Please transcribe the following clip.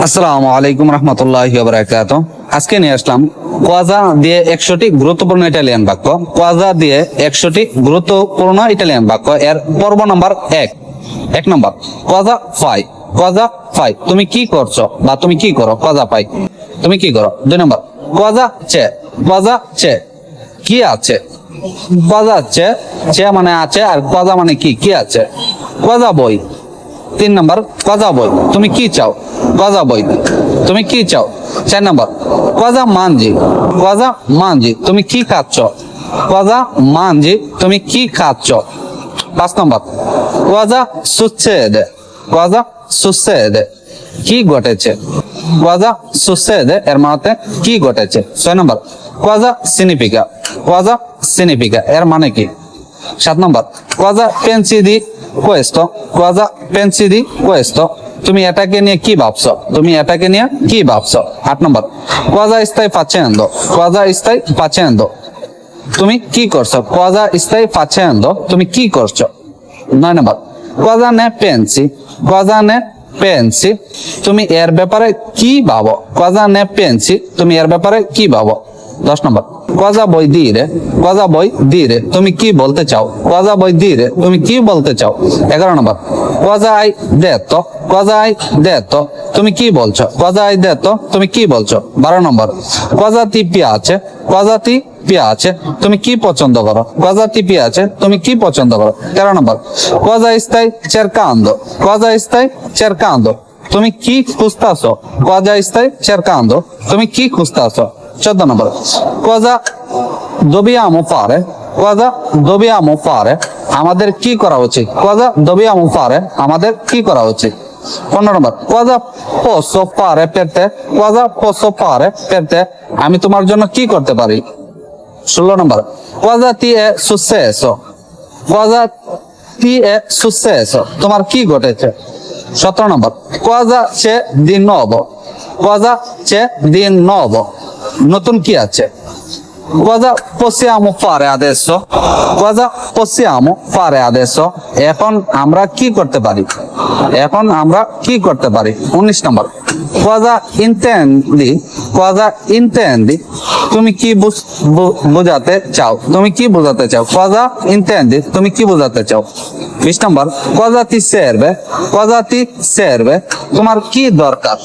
আসসালামু আলাইকুম রহমতুল্লাহি ওয়া বারাকাতুহু। আজকে নিয়ে আসলাম কোয়াজা দিয়ে 100টি গুরুত্বপূর্ণ ইটালিয়ান বাক্য। কোয়াজা দিয়ে 100টি গুরুত্বপূর্ণ ইটালিয়ান বাক্য। এর পর্ব নাম্বার 1 নম্বর কোয়াজা ফাই। কোয়াজা ফাই, তুমি কি করছো বা তুমি কি করো? কোয়াজা ফাই, তুমি কি করো। 2 নম্বর কোয়াজা চে। কোয়াজা চে, কি আছে। কোয়াজা চে, চে মানে আছে আর কোয়াজা মানে কি, কি আছে। কোয়াজা বই। 3 নম্বর কোয়াজা বই, তুমি কি চাও। কোয়াজা বই, তুমি কি চাও। 4 নম্বর কোয়াজা মানজি। কোয়াজা মানজি, তুমি কি খাচ্ছ। কোয়াজা মানজি, তুমি কি খাচ্ছ। 5 নম্বর কোয়াজা সুccede। কোয়াজা সুccede, কি ঘটেছে। কোয়াজা সুccede এর মানে কি ঘটেছে। 6 নম্বর কোয়াজা significa। কোয়াজা significa এর মানে কি। 7 নম্বর কোয়াজা pensi di questo। কোয়াজা pensi di questo, তুমি এটাকে নিয়ে কি ভাবছো। তুমি এটাকে নিয়ে কি ভাবছো। 8 নম্বর কোয়াজা stai facendo। কোয়াজা stai facendo, তুমি কি করছো। কোয়াজা stai facendo, তুমি কি করছো। 9 নম্বর কোয়াজা ne pensi। কোয়াজা ne pensi, তুমি এর ব্যাপারে কি ভাবো। কোয়াজা ne pensi, তুমি এর ব্যাপারে কি ভাবো। 10 নম্বর কোয়াজা vuoi dire। কোয়াজা vuoi dire, তুমি কি বলতে চাও। কোয়াজা vuoi dire, তুমি কি বলতে চাও। 11 নম্বর কোয়াজা hai detto। কোয়াজা hai detto, তুমি কি বলছো। কোয়াজা hai detto, তুমি কি বলছো। 12 নম্বর কোয়াজা ti piace। কোয়াজা ti piace, তুমি কি পছন্দ করো। কোয়াজা ti piace, তুমি কি পছন্দ করো। 13 নম্বর কোয়াজা stai cercando। কোয়াজা stai cercando, তুমি কি খুঁজতাছো। কোয়াজা stai cercando, তুমি কি খুঁজতাছো। 14 নম্বর কোয়াজা dobbiamo fare। কোয়াজা dobbiamo fare, আমাদের কি করা উচিত। কোয়াজা dobbiamo fare, আমাদের কি করা উচিত। 15 নম্বর কোয়াজা posso fare per te। কোয়াজা posso fare per te, আমি তোমার জন্য কি করতে পারি। 16 নম্বর কোয়াজা ti è successo। কোয়াজা ti è successo, তোমার কি ঘটেছে। 17 নম্বর কোয়াজা c'è di nuovo। কোয়াজা c'è di nuovo, নতুন কি আছে। Cosa possiamo fare adesso। Cosa possiamo fare adesso, এখন আমরা কি করতে পারি। এখন আমরা কি করতে পারি। 19 নম্বর Cosa intendi। Cosa intendi, তুমি কি বোঝাতে চাও। তুমি কি বোঝাতে চাও। Cosa intendi, তুমি কি বোঝাতে চাও। 20 নম্বর Cosa ti serve। Cosa ti serve, তোমার কি দরকার।